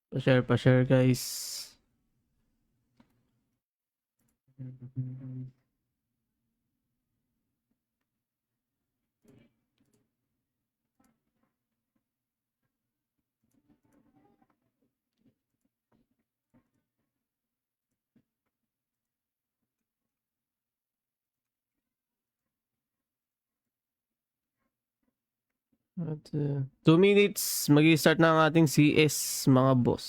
Pa-share guys. At 2 minutes, mag-i-start na ang ating CS mga boss.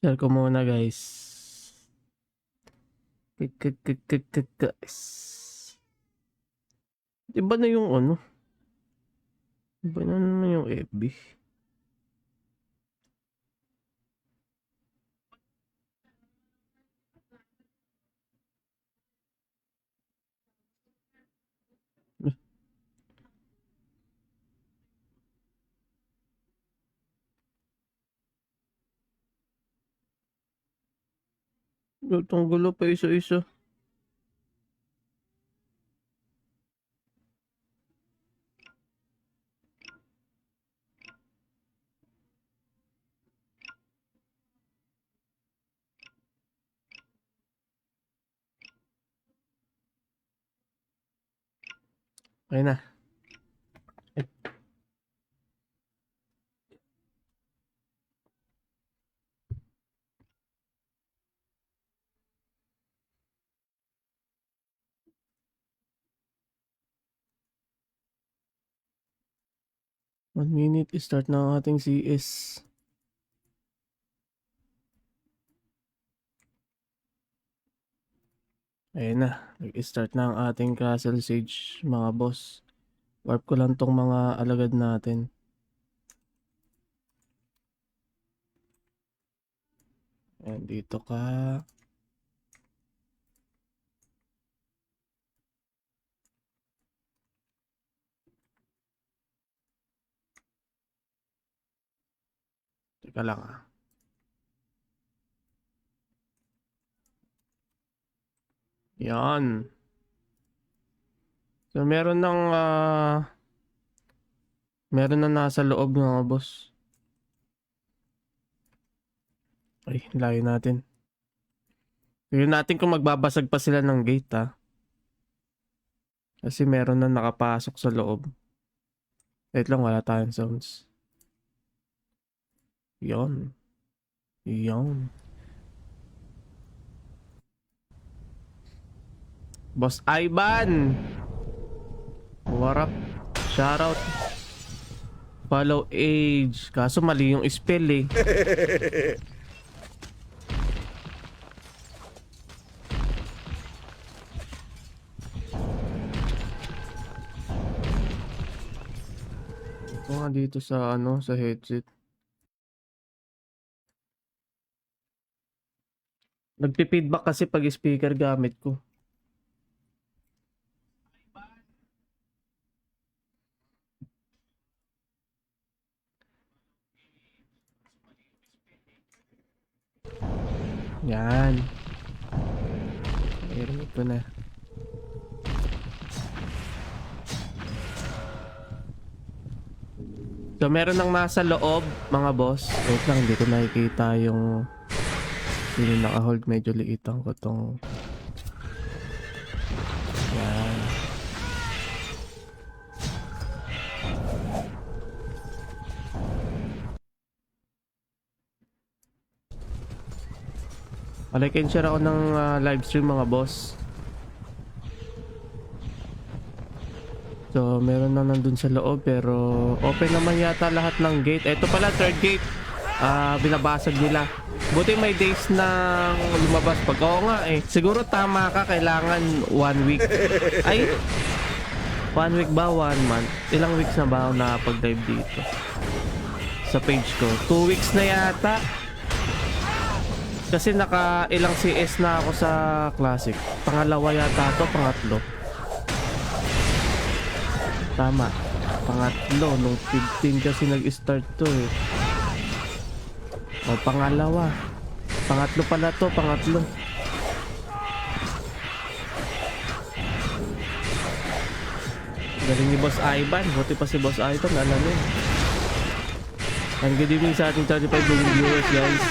Share ko muna guys. Guys. Iba na yung ano? Iba na naman yung FB. Itong gulo pa isa-isa. Okay na. One minute, start na ang ating CS. Ayan na, nag-start na ang ating Castle Siege mga boss. Warp ko lang tong mga alagad natin. Ayan, dito ka. Teka lang ah. Yan. So meron na nasa loob mga boss. Ay, layo natin. Tignan natin kung magbabasag pa sila ng gate ah. Kasi meron na nakapasok sa loob. Wait lang, wala tayong sounds. Yon. Yon. Boss Ivan! What up? Shoutout. Follow age. Kaso mali yung spell eh. Ito nga dito sa ano, sa headset. Nagpi-feedback kasi pag speaker gamit ko. Yan. Narinig ko na. So meron nang nasa loob mga boss. Wait lang, hindi ko nakikita yung naka-hold. Medyo liitan ko tong. Yan. Like and share ako ng live stream mga boss. So meron na nandun sa loob pero open naman yata lahat ng gate. Ito pala third gate. Binabasag nila. Buti may days na lumabas pag oo nga eh. Siguro tama ka, kailangan 1 week. Ay 1 week ba? 1 month? Ilang weeks na ba ako nakapag-dive dito? Sa page ko 2 weeks na yata. Kasi naka ilang CS na ako sa Classic. Pangalawa yata to, pangatlo. Tama. Pangatlo. Nung 15 kasi nag-start to eh. O, pangalawa. Pangatlo pala to, pangatlo. Galing ni Boss Ivan. Buti pa si Boss Ivan, alam eh. And good evening sa ating 35 million viewers, guys.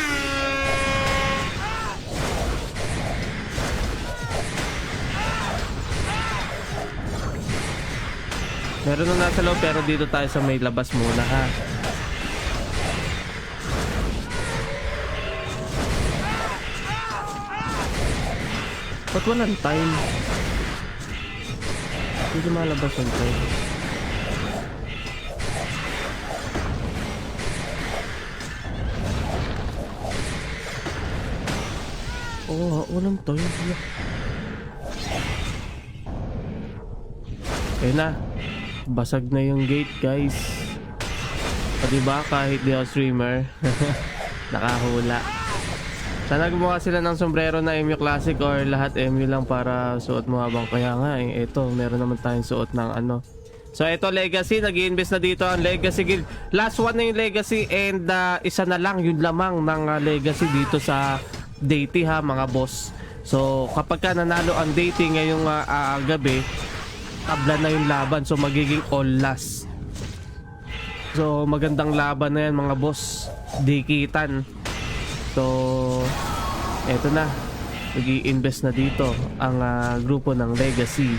Meron na nasa loob pero dito tayo sa may labas muna ha. Ba't walang time? Hindi malabas yung time. Oo, walang time. Ayun na. Basag na yung gate, guys. O diba, kahit di ako streamer, nakahula. Sana gumawa sila ng sombrero na MU Classic or lahat MU lang para suot mo habang kaya nga eh. Ito, meron naman tayong suot ng ano. So ito, Legacy, nag-i-invest na dito ang Legacy Guild. Last one na yung Legacy and isa na lang yung lamang ng Legacy dito sa Deity ha, mga boss. So kapag ka nanalo ang Deity ngayong gabi, tabla na yung laban, so magiging all last. So magandang laban na yan mga boss, dikitan. So eto na, nag-i-invest na dito ang grupo ng Legacy.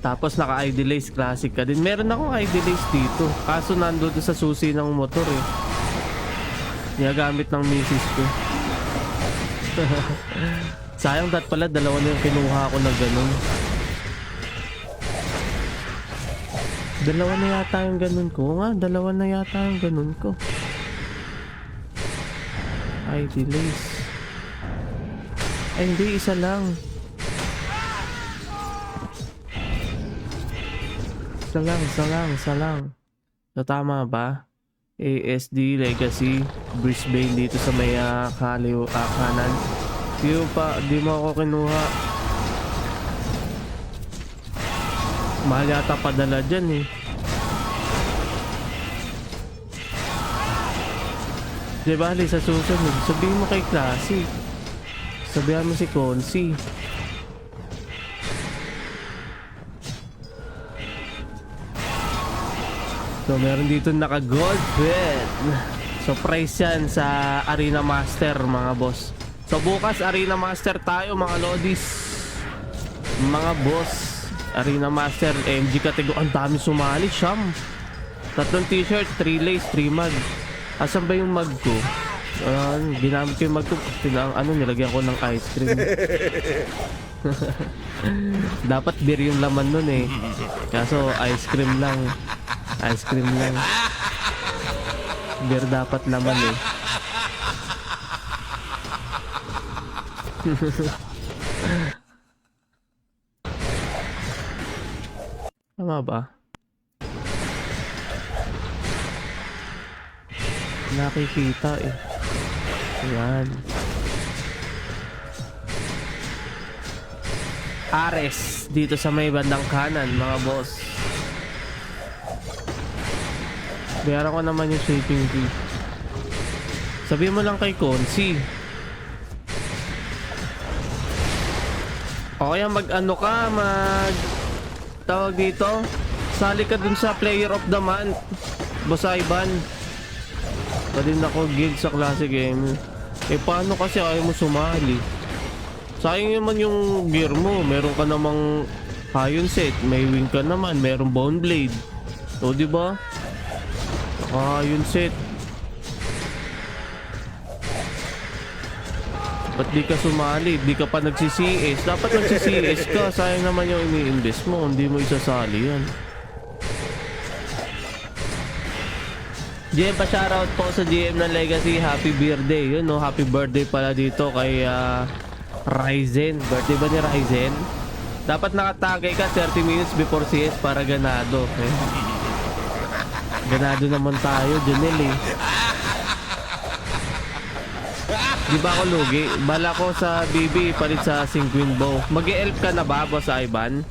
Tapos naka ID Lace Classic ka din. Meron akong ID Lace dito, kaso nandun sa susi ng motor eh. Ginagamit ng misis ko. Sayang, dat pala dalawa na yung kinuha ko na ganun. Dalawa na yata yung ganun ko. Nga, dalawa na yata yung ganun ko. Ay, delays. Ay, hindi. Isa lang. Isa lang. So, tama ba? ASD, Legacy, Brisbane dito sa may kanan. Di mo ako kinuha. Mahal yata padala dyan eh. Di bali sa susunod, sabihin mo kay Classic. Sabihan mo si Consi. So meron dito naka gold bet. So price yan sa Arena Master mga boss. So bukas Arena Master tayo mga lodis. Mga boss, Arena Master MG category. Ang dami sumali, Sham. 3 t-shirt, 3 lace, 3 mug. Asan ba yung mug ko? Ginamit ko yung mug ko. Nilagyan ko ng ice cream. Dapat beer yung laman nun eh. Kaso ice cream lang. Ice cream lang. Beer dapat laman eh. Tama ba? Nakikita eh. Ayan. Ares dito sa may bandang kanan mga boss. Bayaran ko naman yung shipping fee. Sabihin mo lang kay Consi. O kaya mag-ano ka, tawag dito, sali ka dun sa Player of the Month, Boss Ivan. Pwede na ako guild sa Classic Game. Eh paano kasi ayaw mo sumali? Sayang naman yung gear mo. Meron ka namang Iron Set, may wing ka naman, merong Bone Blade. O diba? Iron Set. Ba't di ka sumali? Di ka pa nagsi-CS. Dapat nagsi-CS ka. Sayang naman yung ini-invest mo. Hindi mo isasali yan. GM pa shoutout po sa GM ng Legacy. Happy birthday. Yun no, happy birthday pala dito kay Ryzen. Birthday ba ni Ryzen? Dapat nakatagay ka 30 minutes before CS para ganado. Okay? Ganado naman tayo, Junel eh. Di ba ako lugi? Bala ko sa BB palit sa Sinquin Bow. Mag-e-elf ka na ba, Boss Ivan?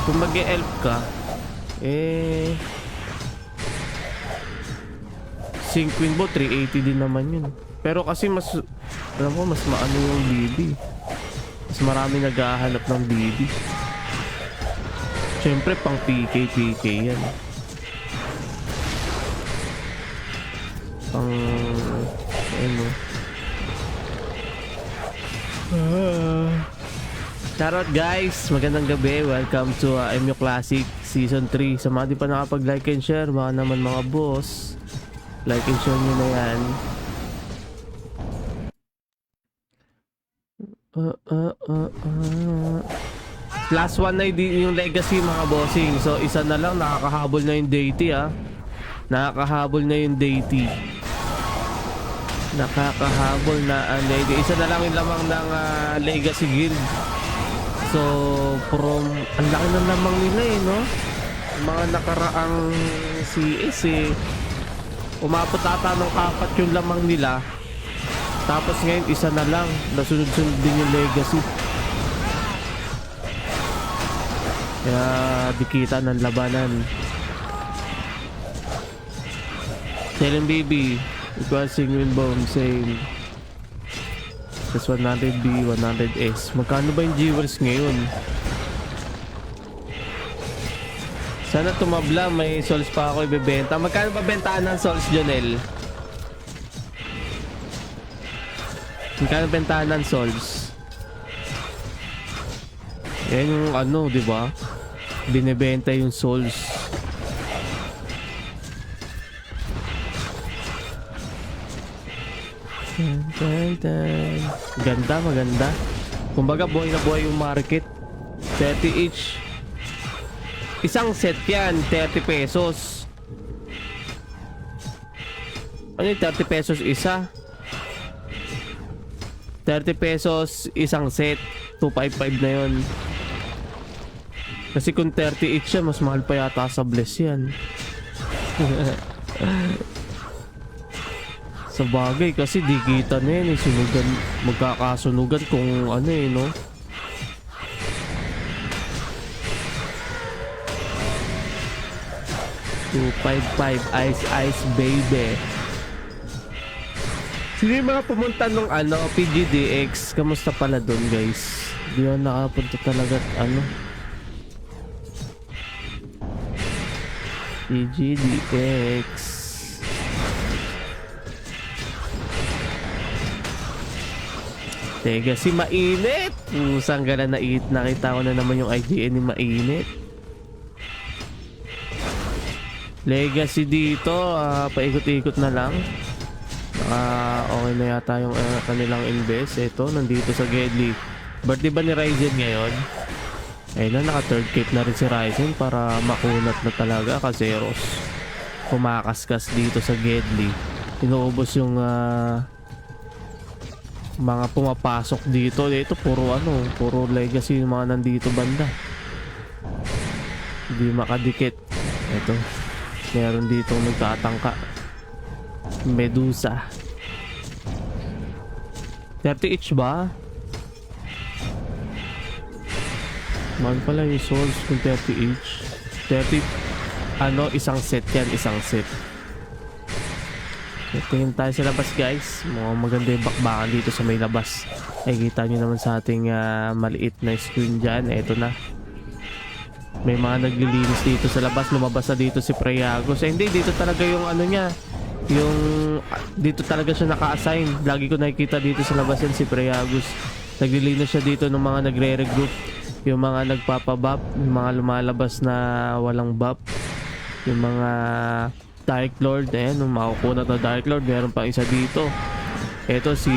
Kung mag-e-elf ka, Sinquin Bow 380 din naman yun. Pero kasi mas, alam mo, mas maano yung BB. Mas marami naghahanap ng BB. Siyempre pang PK yan. Pang ano. Shoutout guys, magandang gabi. Welcome to MU Classic Season 3. Sa mga di pa nakapag-like and share, baka naman mga boss, like and share nyo na yan. Plus 1 na yung legacy mga bossing. So isa na lang, nakakahabol na yung deity ah. Nakakahabol na yung deity. Nakakahabol na ang deity. Isa na lang yung lamang ng legacy guild. So from, ang laki ng lamang nila eh no. Mga nakaraang CS eh, umabot ata ng 4 yung lamang nila. Tapos ngayon isa na lang, nasunod-sunod din yung legacy. Kaya dikita ng labanan. Selling baby, equal Sinquin Bow, same. That's 100B, 100S. Magkano ba yung jewels ngayon? Sana tumabla, may souls pa ako ibebenta. Magkano ba bentaan ng souls, Jonel? Magkano bentahan ng souls? Yan yung ano, di ba? Binebenta yung souls. Ganda, maganda. Kumbaga buhay na buhay yung market. 30 each. Isang set yan, 30 pesos. Ano yung 30 pesos isa? 30 pesos isang set, 255 na yun. Kasi kung 30 each siya, mas mahal pa yata sa Bless yan. Sa bagay kasi di kita na yan eh. Sunugan, magkakasunugan kung ano eh no. $255 ice baby. Sino yung mga pumunta nung ano, PGDX? Kamusta pala doon guys? Di ako nakapunta talaga ano. PGDX. Teka, si Mainit! Pusang gala na nakita ko na naman yung IGN ni Mainit. Legacy dito, paikot-ikot na lang. Okay na yata yung kanilang invest. Ito, nandito sa Gedli. Birthday ba ni Ryzen ngayon? Ayun na, naka third cape na rin si Ryzen para makunat na talaga kasi Zeros kumakaskas dito sa Gedli. Inuubos yung mga pumapasok dito. Ito puro ano, puro legacy yung mga nandito banda. Hindi makadikit. Ito, meron dito nagtatangka. Medusa. 30 each ba? Man pala yung souls kung 30 each. 30 ano, isang set yan, isang set. Tingin tayo sa labas guys. Maganda yung bakbakan dito sa may labas. Ay kita nyo naman sa ating maliit na screen dyan. Eto na. May mga naglilinis dito sa labas. Lumabas na dito si Preyagos. Hindi, dito talaga yung ano niya. Yung dito talaga siya naka-assign. Lagi ko nakikita dito sa labas yan si Preyagos. Naglilinis siya dito ng mga nagre-regroup. Yung mga nagpapabap, yung mga lumalabas na walang bap, yung mga Dark Lord, ayan, yung makukunat na Dark Lord. Meron pang isa dito. Ito si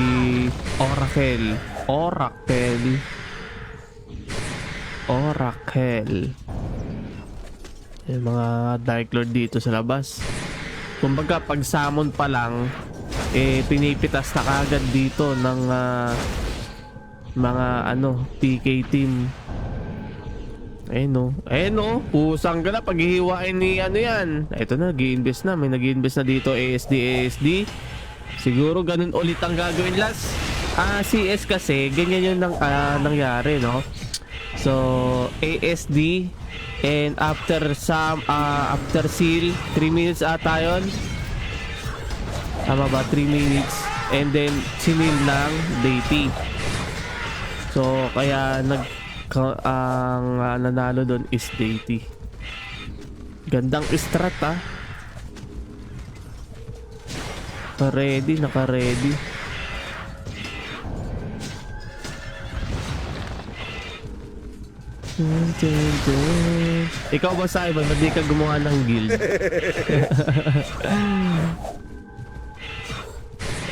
Oracle. Yung mga Dark Lord dito sa labas. Kumbaga pag summon pa lang pinipitas na kagad dito ng mga ano PK team. Ayun no. Pusang ka na paghihiwain ni ano yan. Ito na, nag-i-invest na. May nag-i-invest na dito. ASD. Siguro ganun ulit ang gagawin last. CS kasi, ganyan yung nangyari, no? So, ASD and after seal, 3 minutes ata yun. Tama ba? 3 minutes. And then, sinil ng DT. So, kaya ang nanalo doon is DT. Gandang strat Naka-ready. Ikaw ba sa iba, hindi ka gumawa ng guild?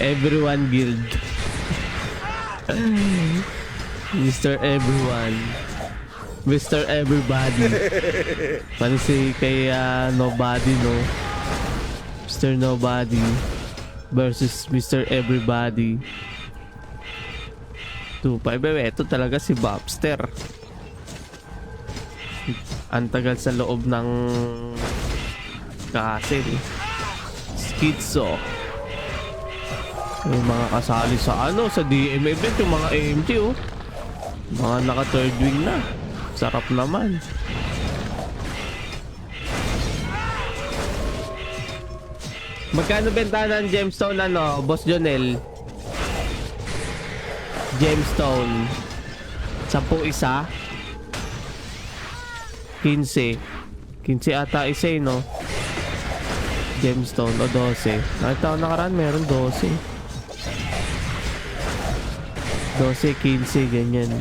Everyone guild. Mr. Everyone. Mr. Everybody. Panisi kay Nobody, no? Mr. Nobody versus Mr. Everybody. 2-5. Ito talaga si Bobster. Ang tagal sa loob ng castle. Schizo. Yung mga kasali sa sa DM event, yung mga AMG, mga naka third wing na. Sarap naman. Magkano benta ng gemstone Boss Jonel? Gemstone 10 isa, 15 ata isa no? Gemstone o 12. Nakita ko nakaraan meron 12, 15 ganyan.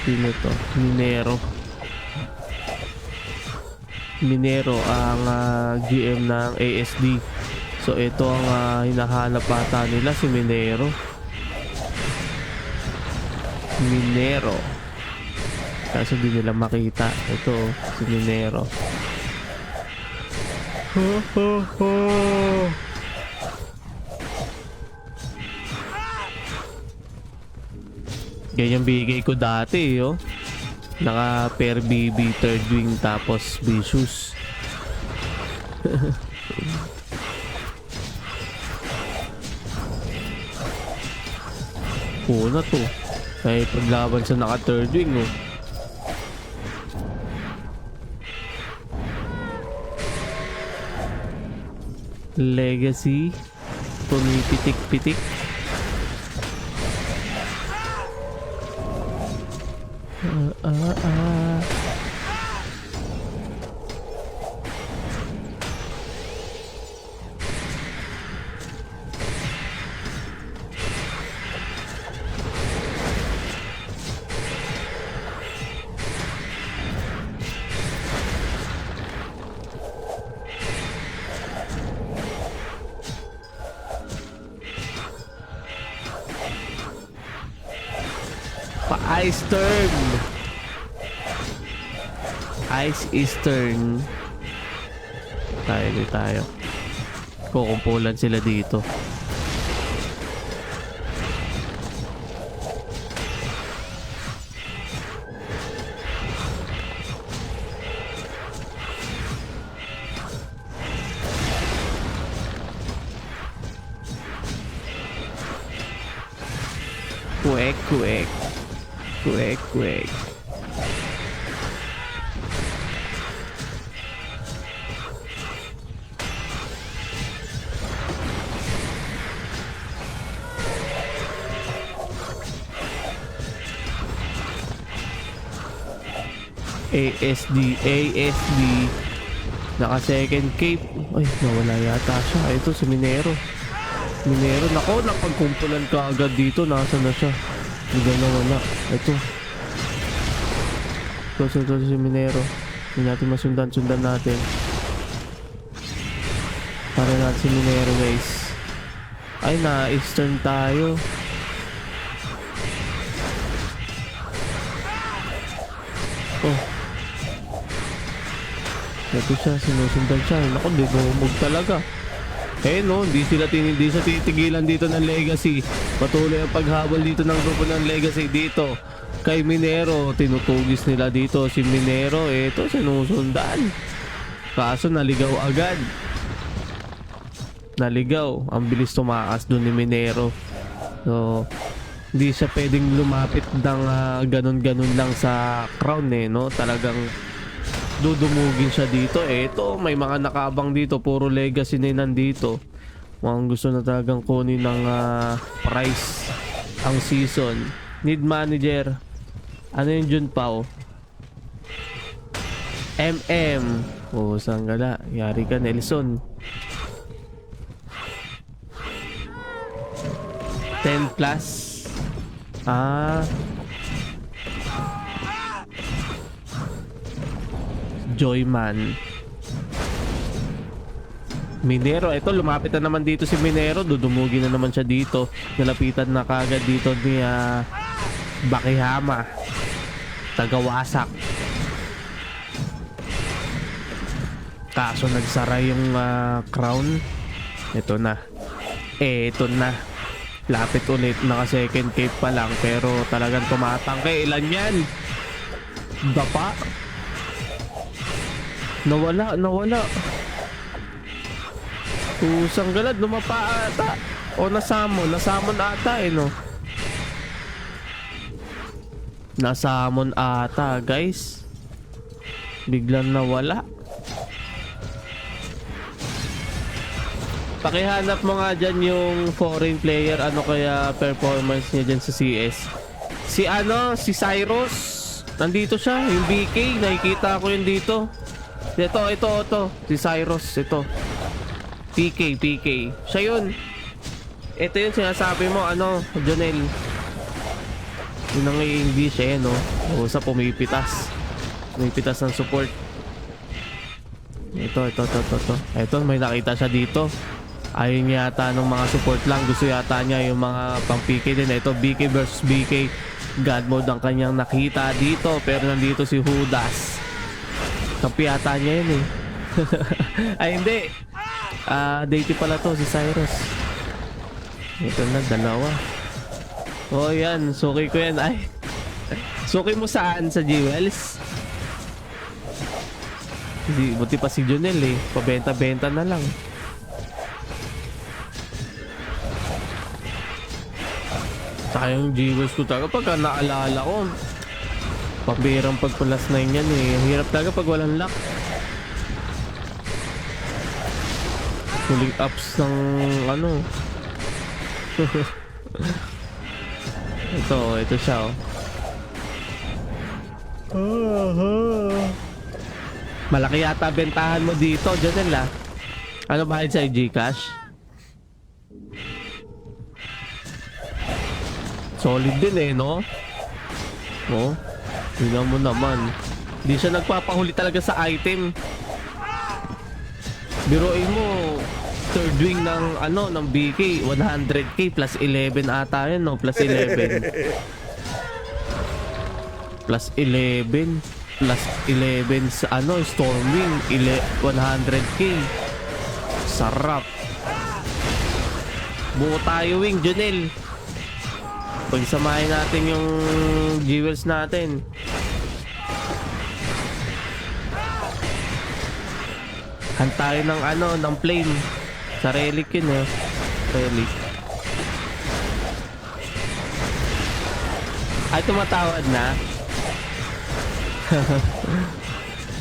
Sino to? Minero ang GM ng ASD. So ito ang hinahanap ata nila, si Minero. Kaso di nila makita. Ito si Minero. Ganyan bigay ko dati naka pair BB third wing tapos vicious. Una to ay paglaban sa naka third wing Legacy pumipitik-pitik. Ice Eastern. Tayo. Kukumpulan sila dito. Quick. ASD naka second cape. Ay, nawala yata siya. Ito si Minero. Nako, napagkumpulan ka agad dito. Nasaan na siya? Hindi na wala. Ito si Minero. Hindi natin sundan natin. Para natin si Minero, guys. Ay, na-eastern tayo. Ito siya, sinusundan siya. Naku, di bumog talaga. Eh no, hindi siya titigilan dito ng Legacy. Patuloy ang paghabol dito ng grupo ng Legacy dito. Kay Minero, tinutugis nila dito si Minero. Eto, sinusundan. Kaso naligaw agad. Naligaw. Ang bilis tumakas doon ni Minero. So, hindi siya pwedeng lumapit ng ganun-ganun lang sa crown eh, no? Talagang dudumugin siya dito. Eto, may mga nakabang dito. Puro Legacy na nandito. Mukhang gusto na talagang kunin ng price ang season. Need manager. Ano yung Junpao? MM. Oh, sanggala. Yari ka, Nelson. 10 plus. Joyman. Minero. Ito, lumapit na naman dito si Minero. Dudumugin na naman siya dito. Nalapitan na kagad dito ni Bakihama. Tagawasak. Kaso nagsara yung crown. Ito na. Ito na. Lapit ulit. Naka second cape pa lang. Pero talagang tumatangke. Ilan yan? Dapa. Nawala. Usang galad. Lumapa ata. O nasamon ata eh no. Nasamon ata guys. Biglang nawala. Pakihanap mo nga dyan yung foreign player. Ano kaya performance niya dyan sa CS? Si Cyrus. Nandito siya. Yung BK. Nakikita ko yun dito. Ito. Si Cyrus. Ito. PK. Siya yun. Ito yun sinasabi mo. Jonel. Yun ang i-English eh, no? O sa pumipitas. Pumipitas ng support. Ito. Ito, may nakita siya dito. Ayun yata ng mga support lang. Gusto yata niya yung mga pang PK din. Ito, BK versus BK. God mode ang kanyang nakita dito. Pero nandito si Judas. Kampi yata niya yun eh. Ay, hindi. Deity pala to, si Cyrus. Ito na, dalawa. Oh, yan. Suki ko yan. Ay. Suki mo saan? Sa Jewels? Hindi, buti pa si Jonel eh. Pabenta-benta na lang. Saka yung Jewels ko talaga pagka naalala ko. Pambirang pagpulas na yan eh. Hirap talaga pag walang luck. Huling ups ng ito siya oh. Malaki yata bentahan mo dito, Jonel ah. Ano ba sa Gcash? Solid din eh, no? No? Tingnan mo naman. Hindi siya nagpapahuli talaga sa item. Biruin mo, third wing ng ng BK, 100k plus 11 ata yun, no? Plus 11. Plus 11 sa Stormwing 100k. Sarap. Buo tayo wing, Jonel. Pagsamahin natin yung jewels natin. Hantayo ng flame. Sa relic yun eh. Relic. Ay, tumatawad na.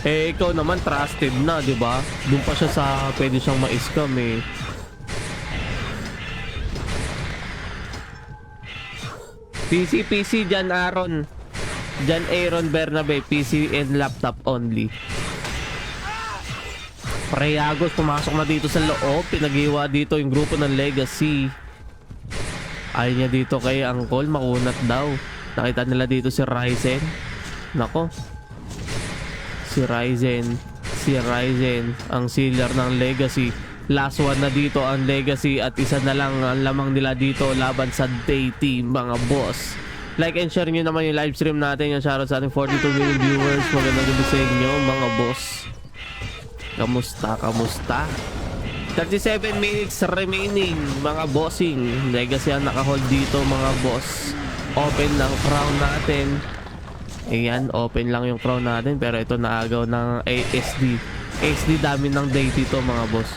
Eh, ikaw naman trusted na, di ba? Doon pa siya sa pwede siyang ma-scam eh. PC, Jan Aaron Bernabe, PC and laptop only. Preyagos pumasok na dito sa loob. Pinag-iwa dito yung grupo ng Legacy. Ayaw niya dito kay Angkol, makunat daw. Nakita nila dito si Ryzen. Nako. Si Ryzen ang sealer ng Legacy. Last one na dito ang Legacy at isa na lang ang lamang nila dito laban sa Day Team, mga boss. Like and share nyo naman yung live stream natin. Yung shoutout sa ating 42 million viewers. Magandang gabi sa inyo, mga boss. Kamusta? 37 minutes remaining, mga bossing. Legacy ang nakahold dito, mga boss. Open lang crown natin. Ayan, open lang yung crown natin. Pero ito naagaw ng ASD. ASD dami ng deity to, mga boss.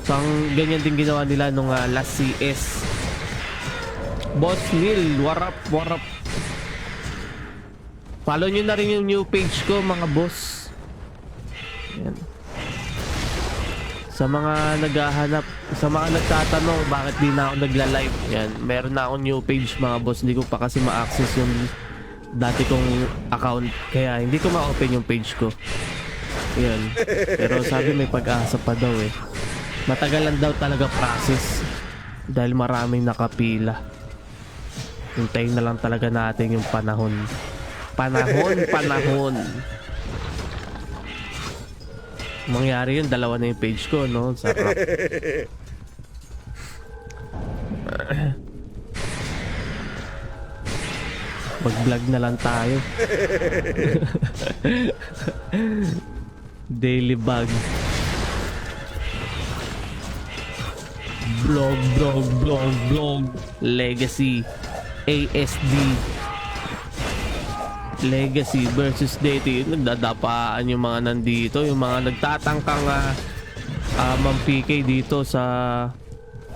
So ang ganyan din ginawa nila nung last CS. Boss Neil, warap, warap. Follow nyo na rin yung new page ko, mga boss. Ayan. Sa mga naghahanap, sa mga nagtatanong bakit di na ako nagla-live, yan, meron na akong new page, mga boss. Hindi ko pa kasi ma-access yung dati kong account, kaya hindi ko ma-open yung page ko. Yan. Pero sabi may pag-asa pa daw eh. Matagal lang daw talaga process dahil maraming nakapila. Hintayin na lang talaga natin yung panahon. Panahon. Mangyari yun, dalawa na yung page ko, no? Sarap. Mag-vlog na lang tayo. Daily bug. Vlog. Legacy. ASD. Legacy versus deity. Nagdadapaan yung mga nandito, yung mga nagtatangkang mampikay dito sa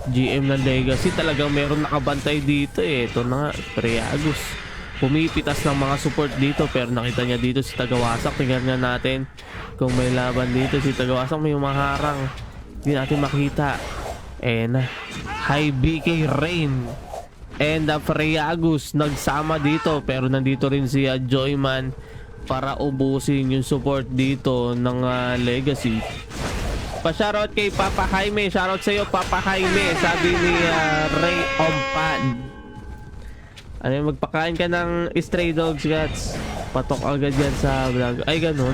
GM ng Legacy. Talagang meron nakabantay dito eh. Ito na nga, Preagus. Pumipitas ng mga support dito, pero nakita niya dito si Tagawasak. Tingnan nga natin kung may laban dito. Si Tagawasak may umaharang, hindi natin makita. And High BK Rain and Freyagus nagsama dito, pero nandito rin si Joyman para ubusin yung support dito ng Legacy. Pa-shoutout kay Papa Jaime. Shoutout sa iyo, Papa Jaime. Sabi ni Ray Ompan, ano, magpakain ka ng stray dogs, guys. Patok agad yan sa vlog. Ay, ganun.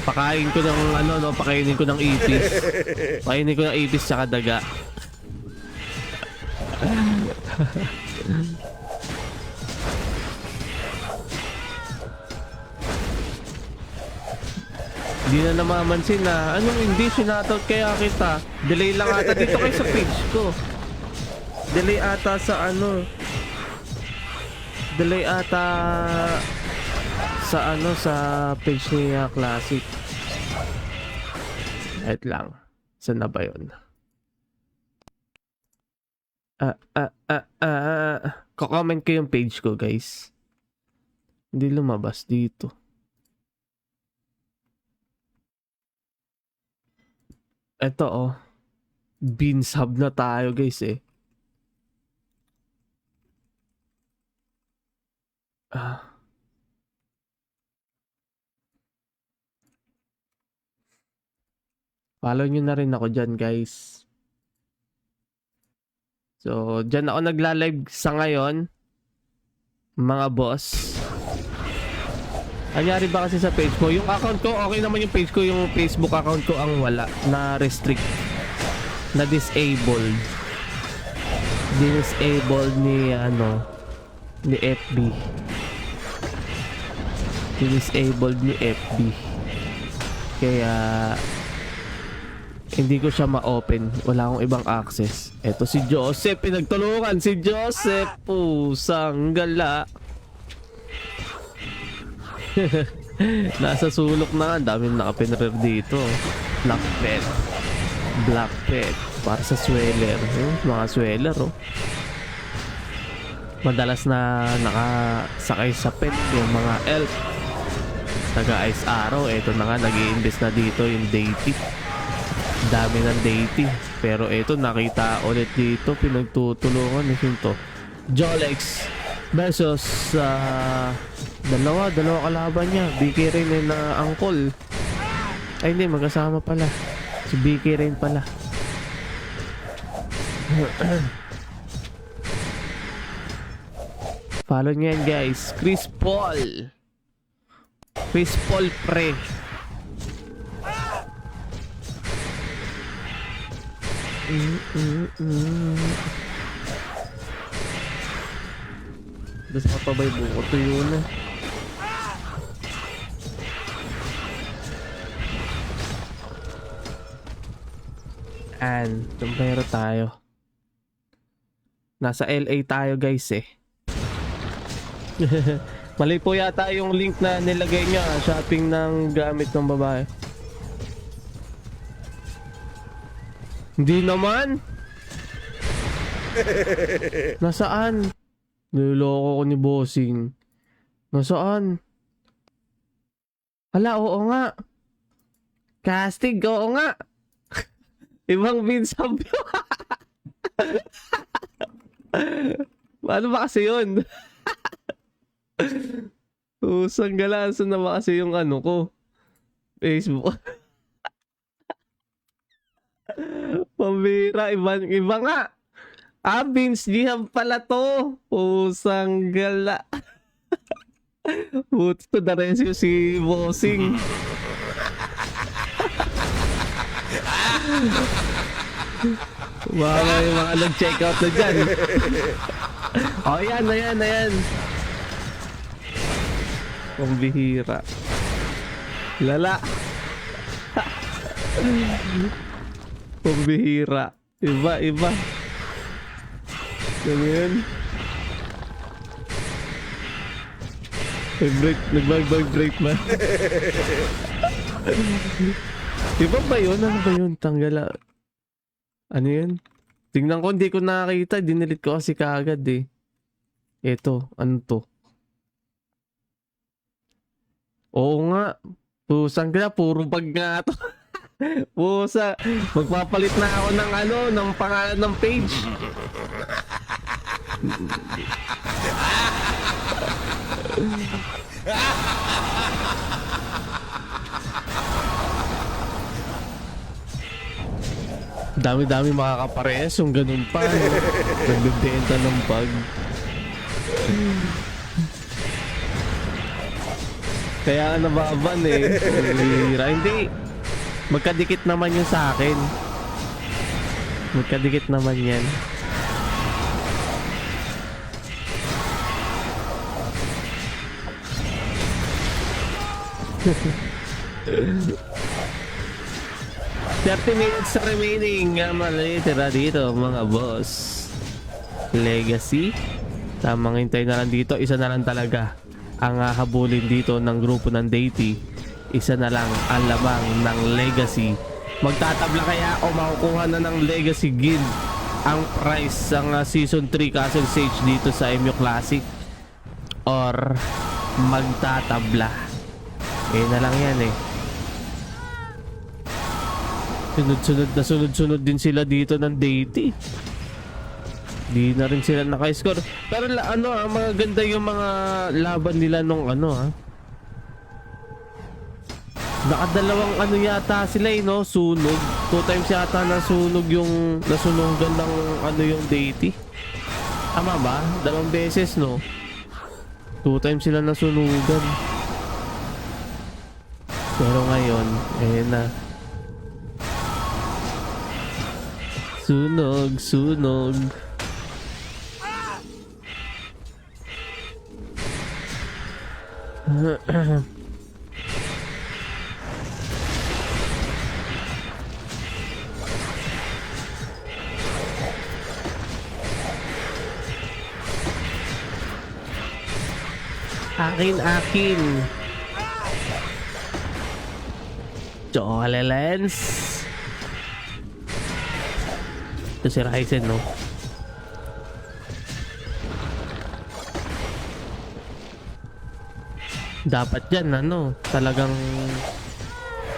Pakain ko ng ano, no? Pakainin ko ng ipis. Pakainin ko ng ipis tsaka daga. Hindi na namamansin na anong hindi sinatout kaya kita. Delay lang ata dito kayo sa page ko. Delay ata sa ano. Delay ata sa ano, sa page ni Classic. Wait lang. Saan na ba yun? Ko-comment ko yung page ko, guys. Hindi lumabas dito. Ito oh. Beans hub na tayo, guys eh. Follow nyo na rin ako dyan, guys. So, dyan ako nagla-live sa ngayon, mga boss. Anyari ba kasi sa page ko? Yung account ko, okay naman yung page ko. Yung Facebook account ko ang wala. Na-restrict. Na-disabled. Disabled ni, ano, ni FB. Disabled ni FB. Kaya hindi ko siya ma-open. Wala akong ibang access. Eto si Joseph. Pinagtulungan si Joseph. Pusang gala. Nasa sulok na. Daming nakapinrer dito. Black pet. Black pet. Para sa sweller. Mga sweller oh. Madalas na nakasakay sa pet yung mga elf. Taga Ice Arrow. Eto na nga. Nag-i-invest na dito yung deity. Dami ng deity. Pero eto nakita ulit dito. Pinagtutulungan. Ito Jolex versus dalawa kalaban niya. BK Rain na Angkol. Ay hindi, magkasama pala. Si BK Rain pala. Follow niyo yan, guys. Chris Paul pre. Tapos mapabay buko to yun. Sombrero tayo. Nasa LA tayo guys eh. Mali po yata yung link na nilagay niya. Shopping ng gamit ng babae. Hindi naman. Nasaan? Niloloko ko ni bossing. Nasaan? Hala, oo nga. Castig, oo nga. Ibang binsab. Ano ba kasi yun? Usang galasan na ba kasi yung ano ko? Facebook. Pambira, iba nga. Vince Giham pala to. Usang gala. Buti to na rin si bossing. Baka yung mga nag-check out na dyan. Oh, ayan. Pambihira. Lala. Pambihira. Iba. Ganyan. Nag-break man. Iba ba yun? Ano ba yun? Tanggala. Ano yun? Tingnan ko, hindi ko nakakita. Dinilit ko kasi kaagad eh. Eto, ano to? Oo nga. Pusang ka, puro bag nga to. Pusa. Magpapalit na ako ng ano, ng pangalan ng page. Dami-dami makakapares yung ganun pa. Nagbibenta ng bag. Kaya nababan eh. Hindi. Magkadikit naman yun sa akin. Magkadikit naman yan. $30 minutes remaining. Malitira dito mga boss. Legacy. Tamang hintay na lang dito. Isa na lang talaga ang habulin dito ng grupo ng Deity. Isa na lang ang lamang ng Legacy. Magtatabla kaya o makukuha na ng Legacy Guild ang price ng Season 3 Castle Sage dito sa MU Classic? Or magtatabla? Na lang yan eh. Sunod din sila dito ng Deity. Di na rin sila naka-score. Pero magaganda yung mga laban nila nung Nakadalawang yata sila no? Sunog. 2 times yata nasunog yung nasunugan ng yung Deity. Tama ba? 2 beses no? 2 times sila nasunugan. Pero ngayon, na. Sunog. Akin. Cholelens. Ito si Ryzen, no? Dapat yan, talagang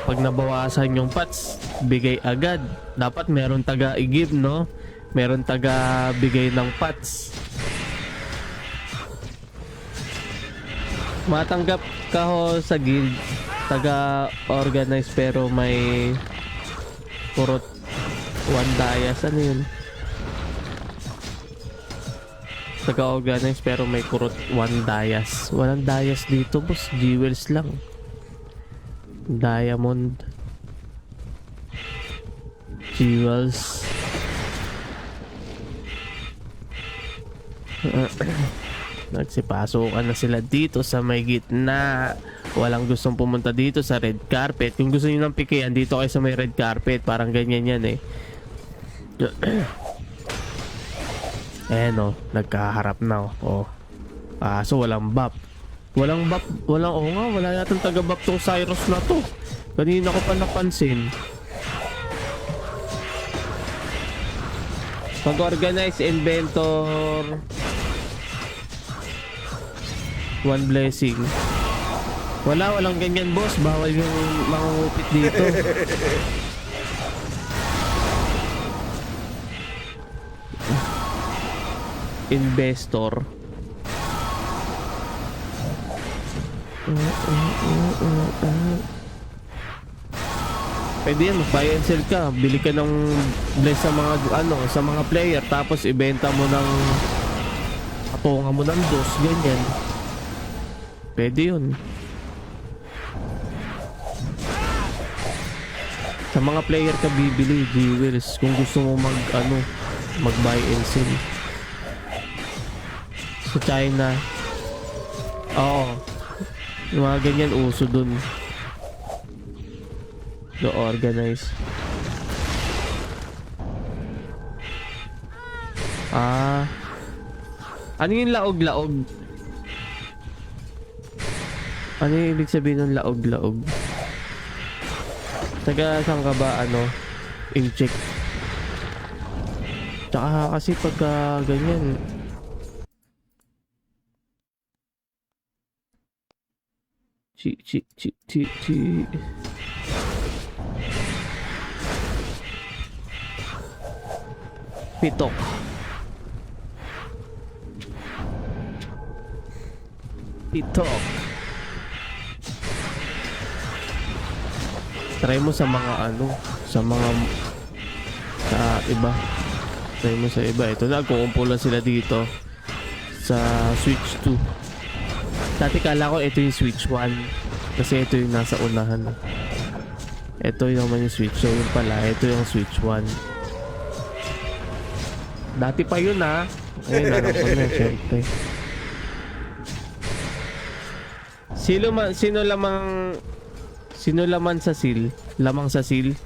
pag nabawasan yung pots, bigay agad. Dapat meron taga-i-give, no? Meron taga-bigay ng pots. Matanggap ka ho sa guild, taga-organize pero may kurot 1 dayas. Ano yun? Taga-organize pero may kurot 1 dayas. Walang dayas dito, boss. Jewels lang. Diamond. Jewels. Nagsipasukan na sila dito sa may gitna. Walang gustong pumunta dito sa red carpet. Kung gusto niyo ng pikean, dito kayo sa may red carpet. Parang ganyan yan eh. Ayan o, nagkaharap na o. So walang buff. Walang buff, wala yatang taga-buff tong Cyrus na to. Kanina ko pa napansin. Mag-organize inventor. One blessing. Walang ganyan boss. Bawal yung mangungupit dito. Investor. Pwede yan, mag-buy and sell ka. Bili ka ng bless sa mga sa mga player, tapos ibenta mo ng patunga mo ng dos, ganyan. Pwede yun. Sa mga player ka bibili, jewels, kung gusto mo mag-buy and sell. Sa China, oo, yung mga ganyan uso dun. Organize. Ano yung laog-laog? Ano yung ibig sabihin ng laog-laog? Taga saan ka ba in-check? Tsaka kasi pagka ganyan, Pitok. Try mo sa mga sa iba. Try mo sa iba. Ito na, kukumpulan sila dito sa Switch 2. Dati kala ko ito yung Switch 1 kasi ito yung nasa unahan. Ito yung naman yung Switch. So yun pala, ito yung Switch 1. Dati pa yun Ayun, alam ko na, syempre. Sino laman sa seal? Lamang sa seal?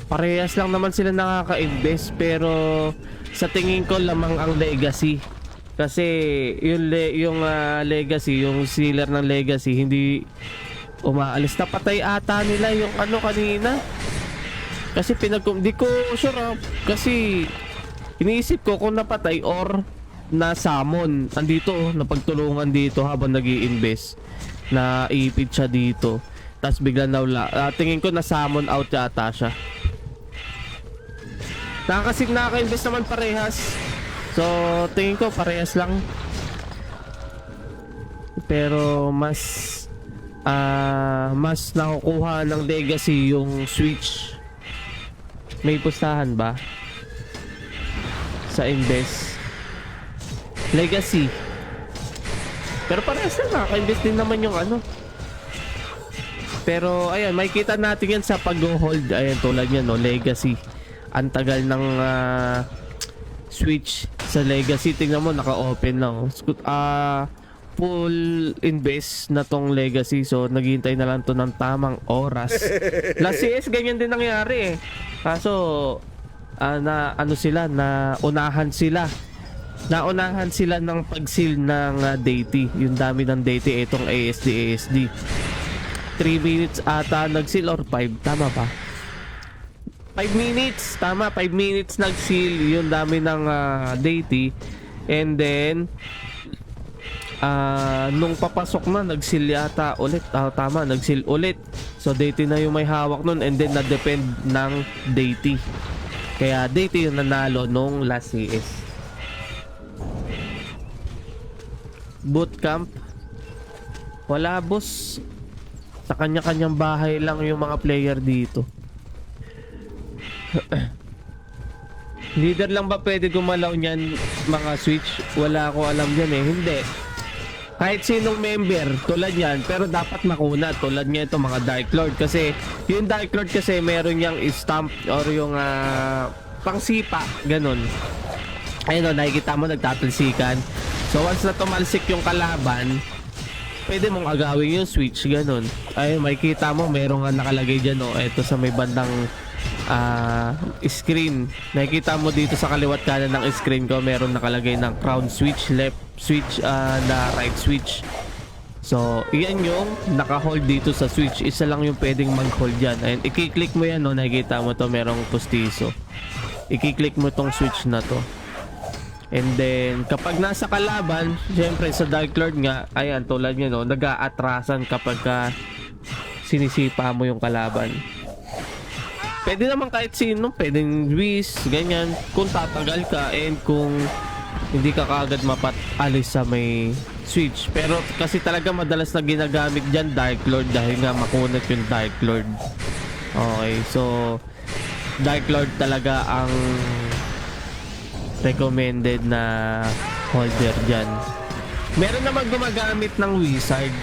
Parehas lang naman sila nakaka-invest, pero sa tingin ko lamang ang legacy. Kasi yung legacy, yung sealer ng legacy, hindi umaalis. Napatay ata nila yung kanina. Kasi di ko sure kasi iniisip ko kung napatay or na-summon. Andito, napagtulungan dito habang nag-i-invest. Naipit siya dito. Tapos bigla nawala. Tingin ko na-summon out yata siya. Nakaka-invest naman parehas. So, tingin ko parehas lang. Pero mas nakukuha ng legacy yung Switch. May pustahan ba sa invest legacy? Pero parehas lang, nakaka-invest din naman yung Pero ayan, makikita natin yan sa pag-hold. Ayan, tulad yan legacy. Ang tagal ng Switch sa legacy. Tingnan mo, naka-open lang. Full invest na tong legacy. So naghihintay na lang to ng tamang oras. Last CS ganyan din nangyari Kaso naunahan sila ng pag-seal ng deity. Yung dami ng deity itong ASD 3 minutes ata nag-seal or 5, tama ba? 5 minutes, tama, 5 minutes nag-seal yung dami ng deity. And then nung papasok na nag-seal yata ulit. Tama, nag-seal ulit. So deity na yung may hawak nun, and then na-depend ng deity. Kaya deity yung nanalo nung last CS. Bootcamp, wala boss. Sa kanya-kanyang bahay lang yung mga player dito. Leader lang ba pwede gumalaw niyan mga Switch? Wala ko alam yan Hindi. Kahit sinong member, tulad yan, pero dapat makuna. Tulad nga ito, mga Dark Lord. Kasi, yung Dark Lord kasi meron yung stamp or yung pangsipa, ganun. Ayun nakikita mo, nagtatalsikan. So, once na tumalsik yung kalaban, pwede mong agawin yung switch, ganun. Ay, makikita mo, meron nga nakalagay dyan, oh. Ito sa may bandang screen. Nakikita mo dito sa kaliwat kanan ng screen ko, meron nakalagay ng crown switch, left switch, na right switch. So, iyan yung naka-hold dito sa switch. Isa lang yung pwedeng mag-hold dyan. Ayun, i-click mo yan, no? Nakikita mo to, merong pustiso. I-click mo tong switch na to. And then, kapag nasa kalaban, syempre sa Dark Lord nga, ayan, tulad nyo, no, nag-aatrasan kapag sinisipa mo yung kalaban. Pwede naman kahit sino, pwedeng Whis, ganyan, kung tatagal ka, and kung hindi ka kaagad alis sa may switch. Pero kasi talaga madalas na ginagamit dyan Dark Lord dahil nga makunat yung Dark Lord. Okay, so Dark Lord talaga ang recommended na holder dyan. Meron naman gumagamit ng Wizard.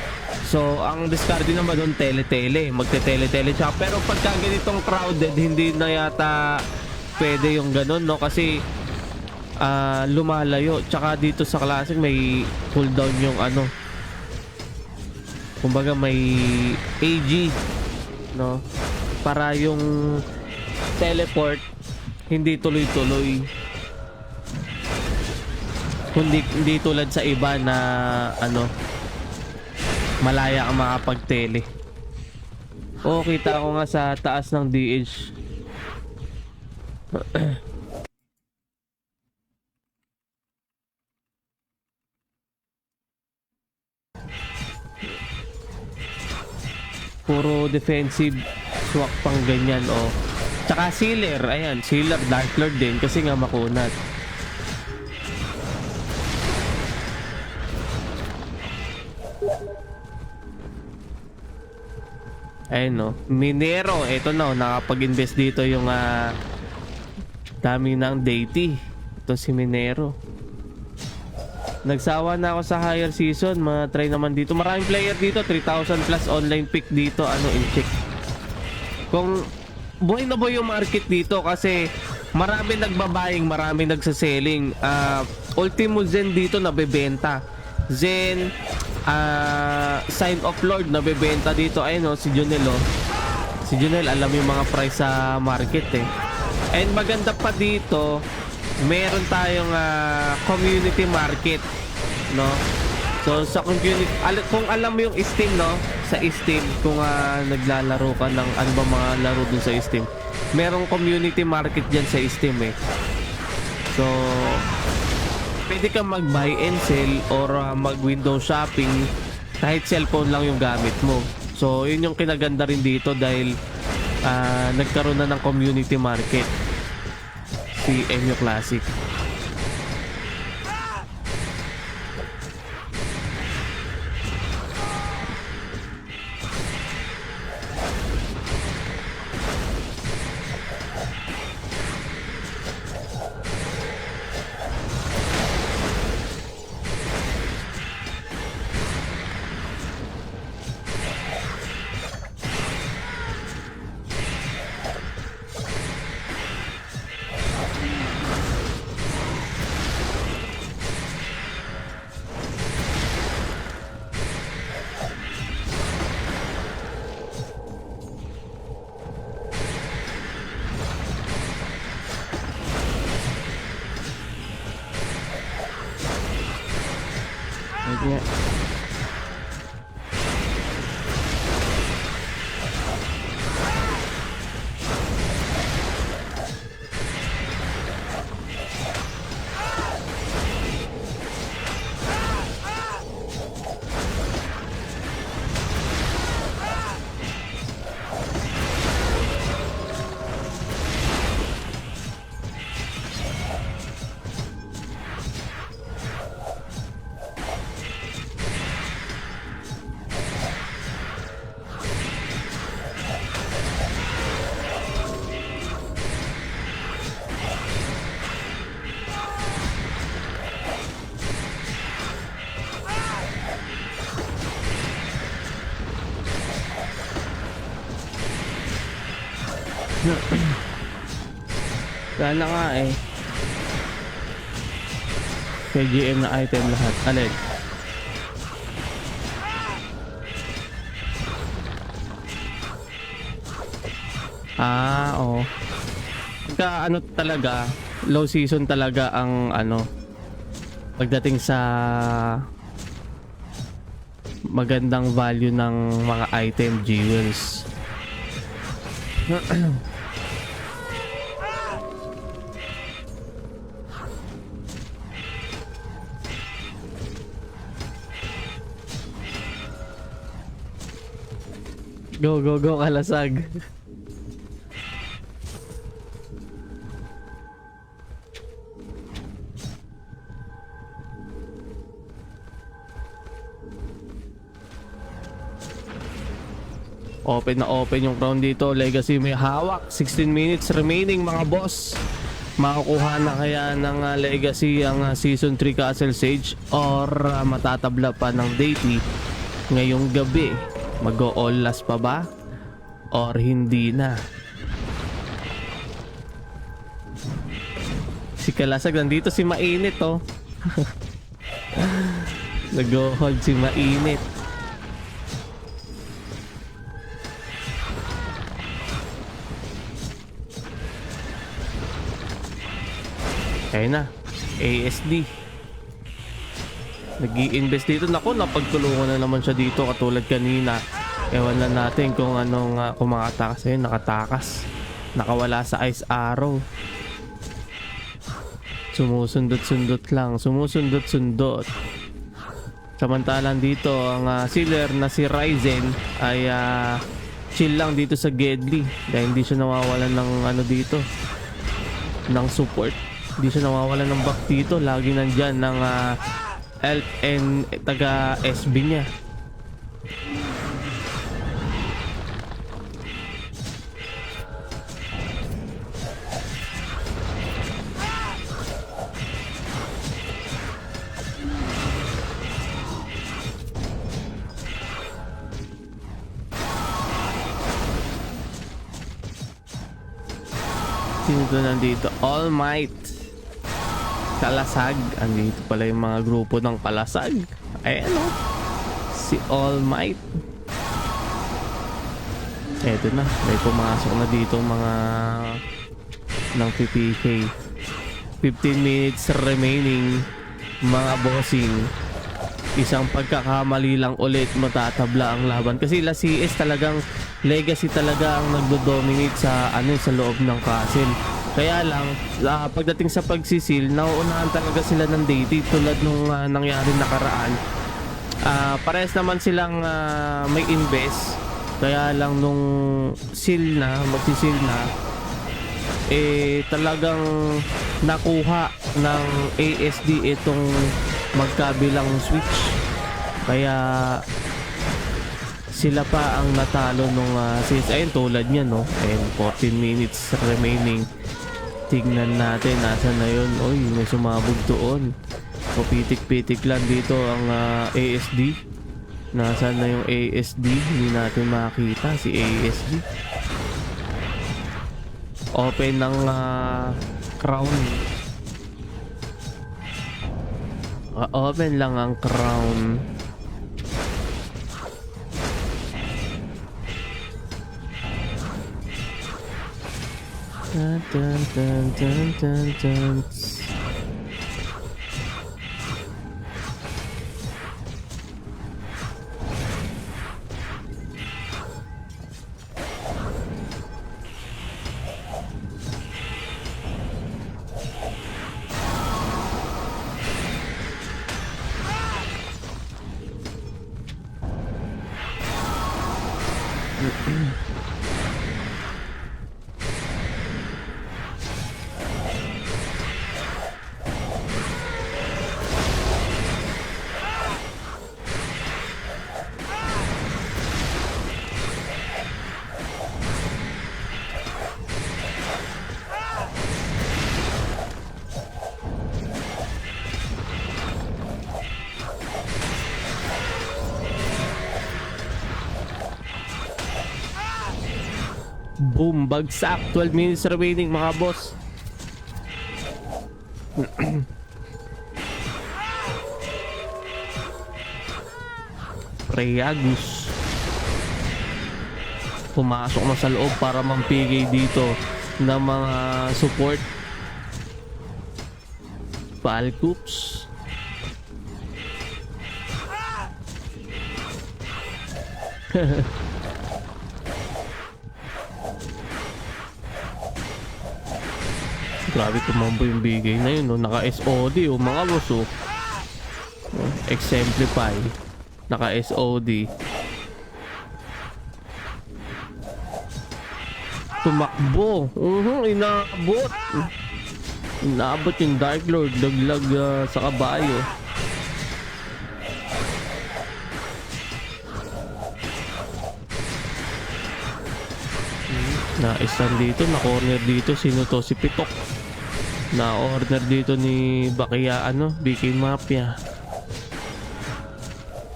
So, ang discard din naman doon tele-tele. Magte-tele-tele siya. Pero pagka ganitong crowded, hindi na yata pwede yung ganun, no? Kasi lumalayo. Tsaka dito sa Classic may cooldown yung ano. Kumbaga may AG, no? Para yung teleport hindi tuloy-tuloy. Hindi tulad sa iba na ano, malaya ang makapag-tele. Oo, kita ko nga sa taas ng DH. Puro defensive swak pang ganyan, oh. Tsaka Sealer, ayan, Sealer Dark Lord din kasi nga makunat. Ayun, no. Minero, eto na, nakapag-invest dito yung dami ng deity. Ito si Minero. Nagsawa na ako sa higher season, try naman dito. Maraming player dito, 3,000 plus online pick dito, in-check. Kung buhay na buhay yung market dito kasi marami nagbabaying, marami nagsaselling. Ultimo Zen dito nabebenta. Zen, Sign of Lord nabebenta dito. Ayun, si Junel, oh. Si Junel alam yung mga price sa market, eh. And maganda pa dito, meron tayong community market, no? So sa community, kung alam mo yung Steam, no? Sa Steam, kung naglalaro ka ng ano ba mga laro dun sa Steam, merong community market dyan sa Steam, eh. So pwede kang mag-buy and sell or mag-window shopping kahit cellphone lang yung gamit mo. So yun yung kinaganda rin dito dahil nagkaroon na ng community market si MU Classic. Yeah. Sana nga, eh. KGM na item lahat. Alin? Oo. Pagka ano talaga, low season talaga ang ano, pagdating sa magandang value ng mga item jewels. Go, go, go, kalasag. Open na open yung crown dito. Legacy may hawak. 16 minutes remaining mga boss. Makukuha na kaya ng Legacy ang Season 3 Castle Sage or matatabla pa ng deity ngayong gabi. Mag-o-all last pa ba? Or hindi na? Si Kalasag nandito, si Mainit oh. Nag-o-hold si Mainit. Kaya na, ASD. Nag-i-invest dito. Naku, napagtulungan na naman siya dito katulad kanina. Ewan na natin kung anong kung makatakas. Ayun, nakatakas. Nakawala sa ice arrow. Sumusundot-sundot lang. Sumusundot-sundot. Samantalang dito, ang sealer na si Ryzen ay chill lang dito sa Gedli. Dahil hindi siya nawawalan ng ano dito, ng support. Hindi siya nawawalan ng back dito. Lagi nandyan ng elf and taga SB niya. Sino to nandito? All Might. Kalasag. Andito pala yung mga grupo ng Kalasag. Ayan o. Si All Might. Eto na. May pumasok na dito mga ng PPK. 15 minutes remaining mga bossing. Isang pagkakamali lang ulit matatabla ang laban. Kasi la CS talagang Legacy talaga ang nagdo-dominate sa ano sa loob ng castle. Kaya lang pagdating sa pagsisil, nauunahan talaga sila ng deity tulad nung nangyari nakaraan. Parehas naman silang may invest. Kaya lang nung seal na, magsisil na, talagang nakuha ng ASD itong magkabilang switch. Kaya sila pa ang natalo nung since ayun tulad niya no. Ayun 14 minutes remaining. Tingnan natin nasan na yun. Oy, may sumabog doon. O pitik-pitik lang dito ang ASD. Nasaan na yung ASD? Hindi natin makita si ASD. Open ng crown. Open lang ang crown. Dun, dun, dun, dun, dun, dun. Boom, bagsak. 12 minutes remaining mga boss. Preagus. pumasok na sa loob para mampigay dito ng mga support. Valcoops. Grabe kumambo yung bigay na yun, no? Naka SOD o mga boss, oh. Exemplify. Naka SOD. Tumakbo. Inaabot. Inaabot yung Dark Lord. Daglag sa kabayo. Na-isan dito. Na-corner dito. Sino to? Si Pitok. Na-order dito ni Bakia, BK Mafia.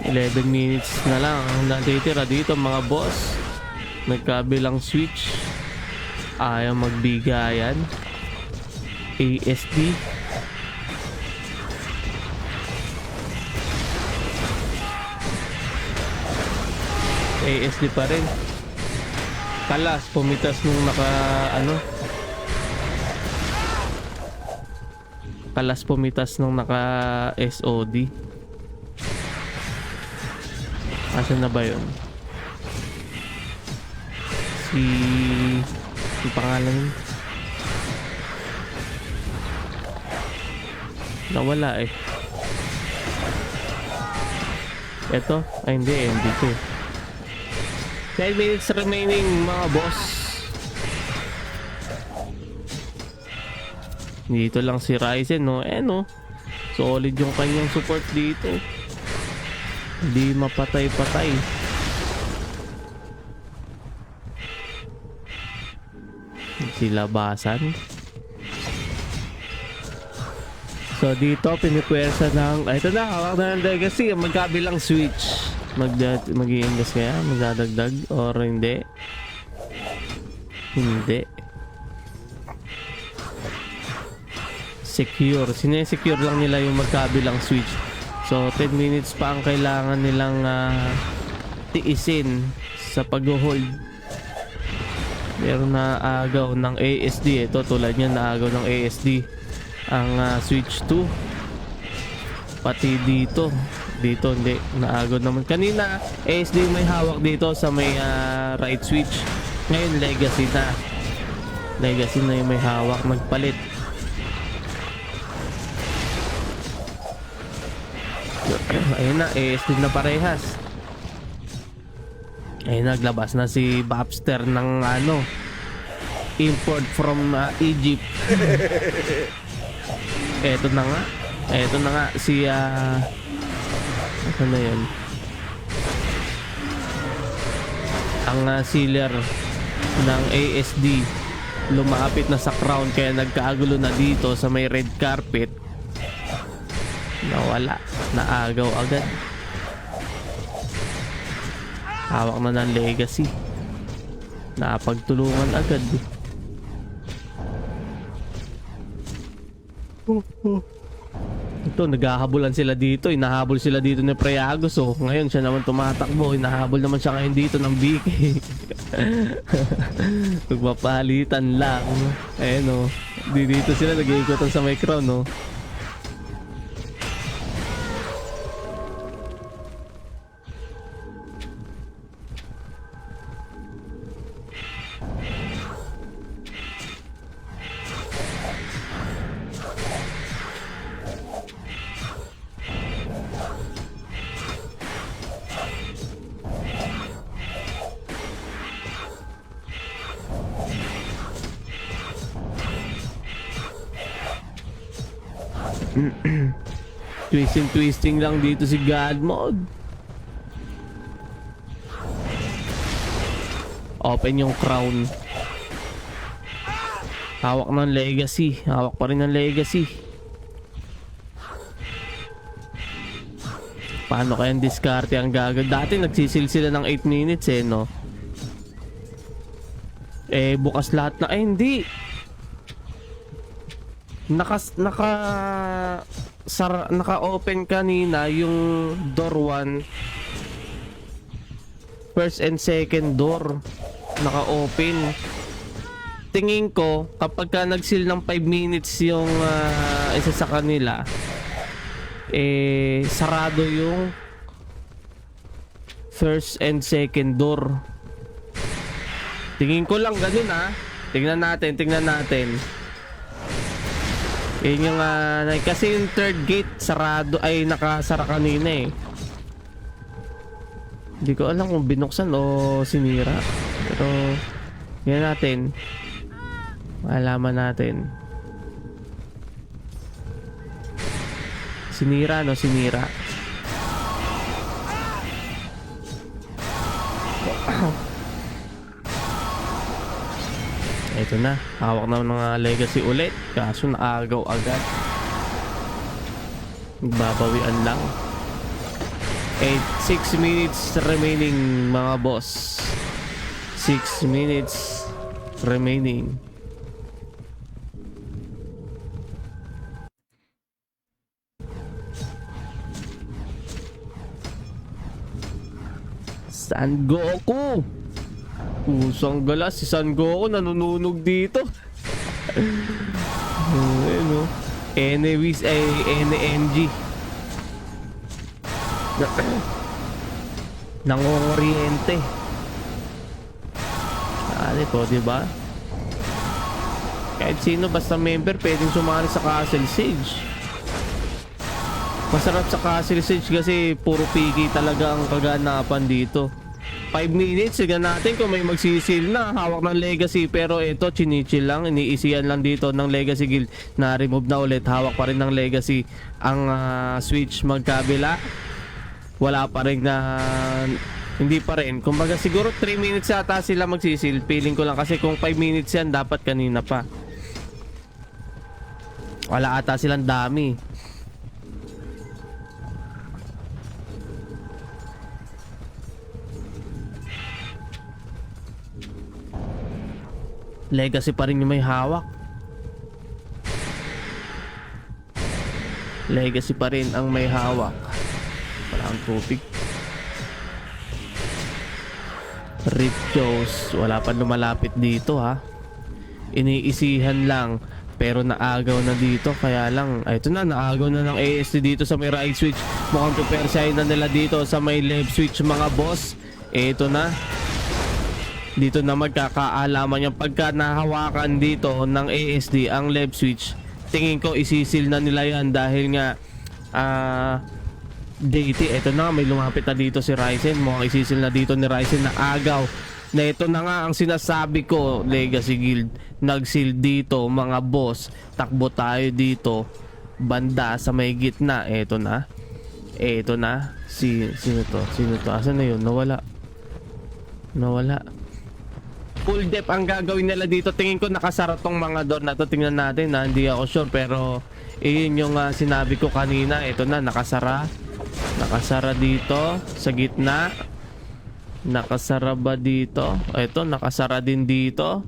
11 minutes na lang natitira dito mga boss. Nagkabilang switch. Ayaw magbigayan. ASD. ASD pa rin. Kalas pumitas nung Kalas pumitas nung naka SOD. Asan na ba yun? Si pangalan yun? Nawala eh. Eto? Ay hindi eh. Dito. 10 minutes remaining mga boss. Dito lang si Ryzen, no? Solid yung kanyang support dito. Hindi mapatay-patay. Silabasan. So dito pinipwersa ng ito na, hawak na ng Legacy. Magkabilang switch. Mag-i-invest kaya? Magdadagdag or hindi? Hindi. Secure. Sinesecure lang nila yung magkabilang switch. So 10 minutes pa ang kailangan nilang tiisin sa pag-hold. Meron na agaw ng ASD. Ito tulad niyan, naagaw ng ASD ang switch 2. Pati dito hindi, naagaw naman. Kanina ASD may hawak dito sa may right switch. Ngayon Legacy na yung may hawak, nagpalit. Ayun na, ASD na parehas. Ayun, naglabas na si Bapster ng import from Egypt. Eto na nga si ano na yun, ang sealer ng ASD lumapit na sa crown, kaya nagkaagulo na dito sa may red carpet. Nawala, naagaw agad. Hawak na ng Legacy. Napagtulungan agad. Ito, naghahabulan sila dito. Hinahabol sila dito ni Preagos. So, ngayon siya naman tumatakbo. Hinahabol naman siya ngayon dito ng BK. Nagpapalitan lang. Ayan o. Dito sila nag-iikotan sa may crown, no? Twisting lang dito si God Mode. Open yung crown. Hawak ng Legacy. Hawak pa rin ng Legacy. Paano kayang diskarte ang gagawin? Dati nagsisil sila ng 8 minutes no? Bukas lahat na. Hindi. Naka-open kanina yung door 1, first and second door. naka-open. Tingin ko kapag ka nag-seal ng 5 minutes yung isa sa kanila, sarado yung first and second door. Tingin ko lang ganun Tingnan natin. Yun yung kasi yung third gate sarado ay nakasara kanina Hindi ko alam kung binuksan o sinira. Pero yan natin. Malaman natin. Sinira. Ito na, hawak na ng legacy ulit. Kaso naagaw agad. Babawian lang. 6 minutes remaining mga boss. 6 minutes remaining. San Goku! Pusang gala, si San Goku nanununog dito. NMG. Nangongoriente. Ano po, diba? Kahit sino basta member pwedeng sumali sa Castle Siege. Masarap sa Castle Siege kasi puro piki talaga ang kaganapan dito. 5 minutes, sigan natin kung may magsisil na hawak ng legacy, pero ito chinichill lang, iniisiyan lang dito ng legacy guild na remove na ulit. Hawak pa rin ng legacy ang switch magkabila. Wala pa rin hindi pa rin, kumbaga siguro 3 minutes yata sila magsisil. Feeling ko lang kasi kung 5 minutes yan dapat kanina pa. Wala ata silang dami. Legacy pa rin yung may hawak. Legacy pa rin ang may hawak. Wala ang tubig. Ripchos, wala pa lumalapit dito Iniisihan lang. Pero naagaw na dito. Kaya lang, ito na, naagaw na ng ASD dito sa may right switch. Mukhang pupersahin na nila dito sa may left switch mga boss. Ito na. Dito na magkakaalaman yung pagka nahawakan dito ng ASD ang left switch. Tingin ko isisil na nila yan dahil nga deity. Ito na, may lumapit na dito si Ryzen. Mukhang isisil na dito ni Ryzen na agaw. Na ito na nga ang sinasabi ko, Legacy Guild. Nag-seal dito mga boss. Takbo tayo dito. Banda sa may gitna. Ito na. Sino to? Asan na yun? Nawala. Full depth ang gagawin nila dito. Tingin ko nakasara tong mga door na to. Tingnan natin hindi ako sure, pero iyon yung sinabi ko kanina. Ito na, nakasara dito sa gitna. Nakasara ba dito? Ito, nakasara din dito.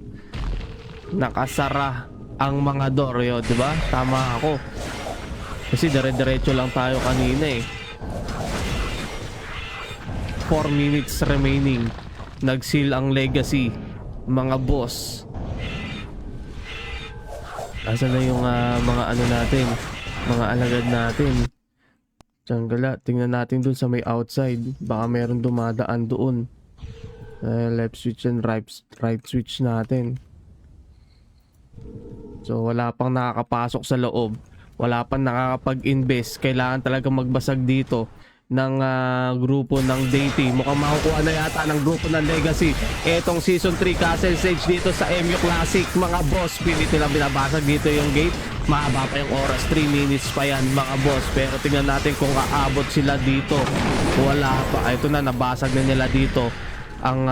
Nakasara ang mga door yun, diba? Tama ako kasi dire-diretso lang tayo kanina 4 minutes remaining. Nag-seal ang legacy mga boss. Asan na yung mga ano natin, mga alagad natin? Tsanggala, tingnan natin dun sa may outside. Baka meron dumadaan doon. Left switch and right switch natin. So wala pang nakakapasok sa loob. Wala pang nakakapag-invest. Kailangan talaga magbasag dito ng grupo ng deity. Mukhang makukuha na yata ng grupo ng legacy etong season 3 Castle Siege dito sa MU Classic mga boss. Pilit nila binabasag dito yung gate. Mahaba pa yung oras, 3 minutes pa yan mga boss, pero tingnan natin kung aabot sila dito. Wala pa. Ito na, nabasag na nila dito ang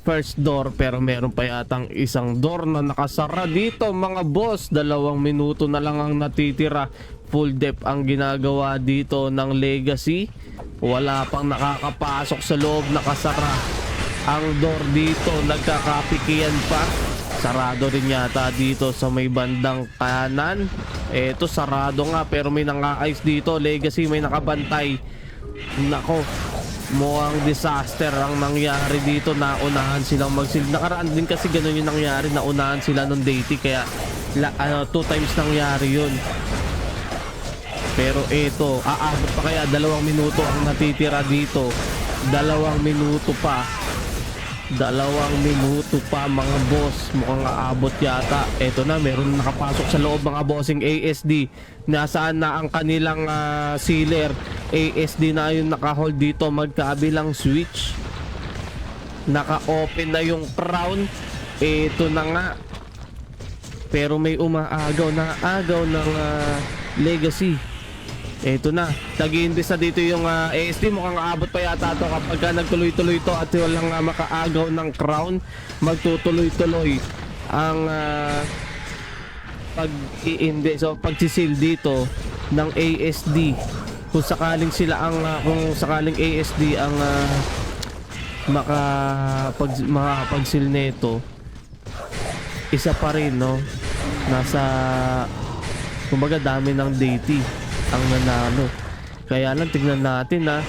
first door, pero meron pa yatang isang door na nakasara dito mga boss. 2 minuto na lang ang natitira. Full depth ang ginagawa dito ng legacy. Wala pang nakakapasok sa loob. Nakasara ang door dito. Nagkakapikian pa. Sarado rin yata dito sa may bandang kanan. Eto, sarado nga pero may nanga-ice dito. Legacy may nakabantay. Nako, mukhang disaster ang nangyari dito. Naunahan silang magsil. Nakaraan din kasi ganun yung nangyari. Naunahan sila nung deity. Kaya 2 times nangyari yun. Pero ito, aabot pa kaya 2 minuto ang natitira dito. 2 minuto pa. 2 minuto pa mga boss. Mukhang aabot yata. Ito na, meron nakapasok sa loob mga bossing ASD. Nasaan na ang kanilang sealer? ASD na yung nakahold dito. Magkabilang switch. Naka-open na yung crown. Ito na nga. Pero may umaagaw na agaw ng legacy. Eto na, nag-iimbis na dito yung ASD. Mukhang aabot pa yata ito kapag nagtuloy-tuloy ito at walang makaagaw ng crown. Magtutuloy-tuloy ang pag-iimbis o pagsisil dito ng ASD. Kung sakaling sila ang kung sakaling ASD ang makapagsil nito, isa pa rin, no? Nasa kumbaga dami ng deity ang nanalo. Kaya lang tignan natin na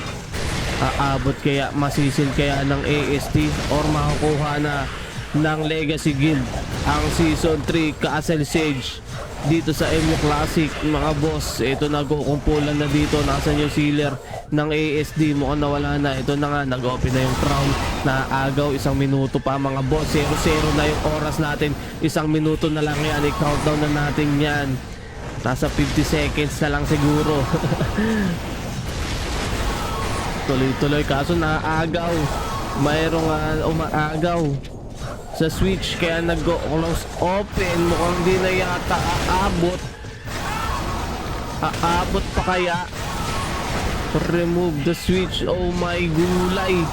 aabot kaya, masisil kaya ng ASD or makukuha na ng Legacy Guild ang Season 3 Castle Siege dito sa MU Classic mga boss. Ito nagkukumpulan na dito. Nasaan yung sealer ng ASD? Mukhang nawala na. Ito na nga, nag-open na yung crown. Naagaw, 1 minuto pa mga boss. 0-0 na yung oras natin. 1 minuto na lang yan. I-countdown na natin yan. Nasa 50 seconds na lang siguro. Tuloy-tuloy kaso naagaw. Mayroong umaagaw sa switch kaya nag-close open. Mukhang di na yata aabot. Aabot pa kaya? Remove the switch. Oh my gulay.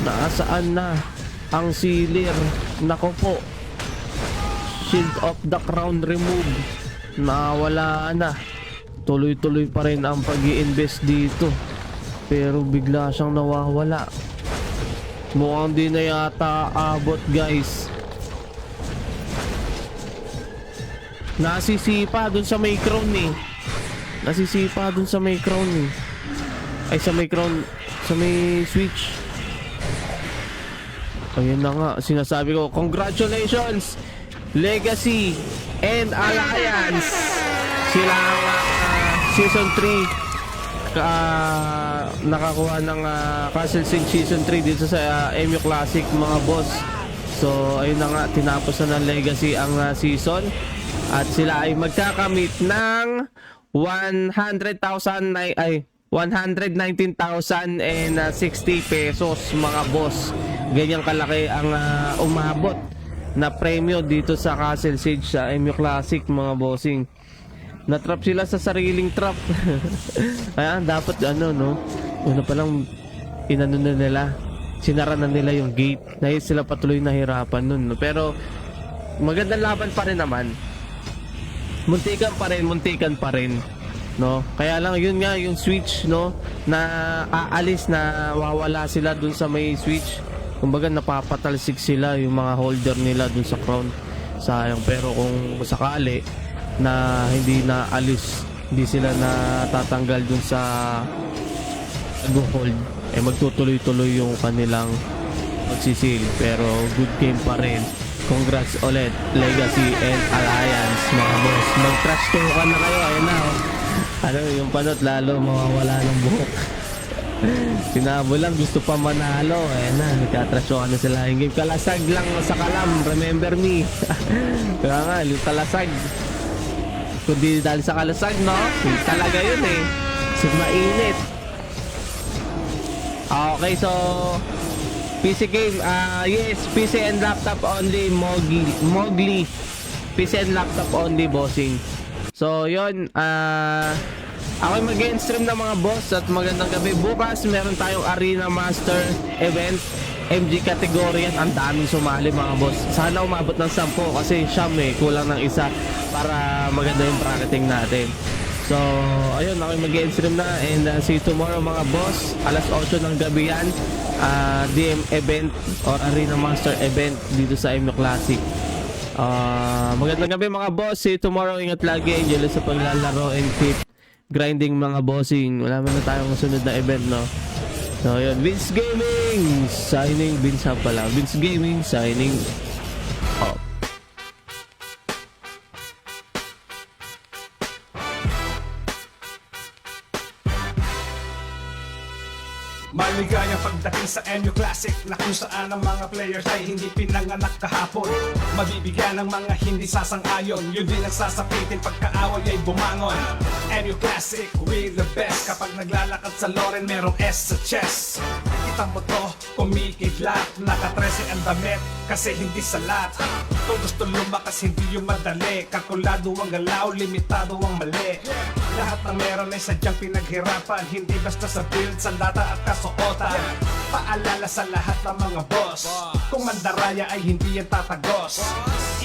Nasaan na ang sealer? Nako po. Shield of the crown remove. Nawala na. Tuloy-tuloy pa rin ang pag-i-invest dito. Pero bigla siyang nawawala. Mukhang di na yata abot guys. Nasisipa dun sa may crown eh. Nasisipa dun sa may crown eh. Ay sa may crown. Sa may switch. Ayun na nga. Sinasabi ko, congratulations Legacy and Alliance. Sila ang Season 3 nakakuha ng Castle Siege Season 3 dito sa MU Classic mga boss. So ayun na nga, tinapos na ng Legacy ang season at sila ay magkakamit ng 119,060 pesos mga boss. Ganyan kalaki ang umabot na premyo dito sa Castle Siege sa MU Classic mga bossing. Natrap sila sa sariling trap. Kaya dapat no, una pa lang inano na nila, sinara na nila yung gate. Dahil sila patuloy nahirapan nun, no? Pero magandang laban pa rin naman. Muntikan pa rin, no? Kaya lang yun nga yung switch, no, na aalis, na wawala sila dun sa may switch. Kumbaga napapatalsik sila yung mga holder nila dun sa crown. Sayang. Pero kung sakali na hindi na alis, hindi sila natatanggal dun sa hold, eh magtutuloy-tuloy yung kanilang magsisil. Pero good game pa rin. Congrats ulit Legacy and Alliance mga boss. Mag-trash talkan na kayo. Ayun na, oh. Ano yung panot lalo mawawala ng buhok. Sinabo lang, gusto pa manalo. Ayun na, nagka-trash talkan na sila. Yung game kalasag lang sa kalam, remember me. Kaya nga, yung kalasag, kundi dahil sa kalasag, no? Talaga yun eh. Mainit. Okay, so PC game, yes, PC and laptop only, Mowgli. PC and laptop only, bossing. So, yun, ako mag-stream ng mga boss at magandang gabi. Bukas, meron tayong Arena Master event, MG category yan. Ang daming sumali mga boss. Sana umabot ng 10 kasi siyam eh, kulang ng isa para maganda yung bracketing natin. So, ayun, ako mag-stream na and see you tomorrow mga boss. Alas 8 ng gabi yan. DM event or Arena Master event dito sa MU Classic. Magandang gabi mga boss. See you tomorrow. Ingat lagi. Enjoy sa paglalaro and keep grinding mga bossing. Wala man na tayong sunod na event, no? So yun, Vince Gaming signing, Vince pala, Vince Gaming signing off. Maligayang pagdating sa MU Classic na kung saan ang mga players ay hindi pinanganak kahapon. Mabibigyan ng mga hindi sasang-ayon, yun din ang sasapitin pagkaaway ay bumangon. MU Classic with the best, kapag naglalakad sa Loren merong S sa chest. Kita mo to, kumikidlat, naka-13 ang damit kasi hindi salat. Kung gusto lumakas hindi yung madali, kalkulado ang galaw, limitado ang mali. Lahat ng meron ay sadyang pinaghirapan, hindi basta sa build, sandata at kasuotan. Paalala sa lahat ng mga boss, kung mandaraya ay hindi yan tatagos.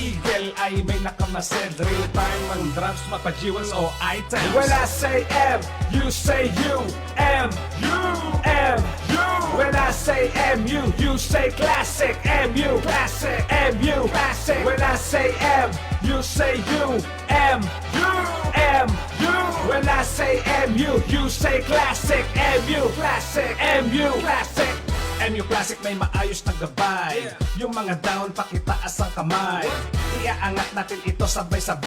Eagle ay may nakamasid, real time ang drums, mapa-jewels o items. When I say M, you say U, M, U, M, U. When I say MU, you say classic, MU, classic, MU, classic. When I say M, you say U, M, U, M, U. When I say MU, you say classic, MU, classic, MU, classic. MU Classic may maayos na gabay, yung mga down pakitaas ang kamay. Iaangat natin ito sabay-sabay.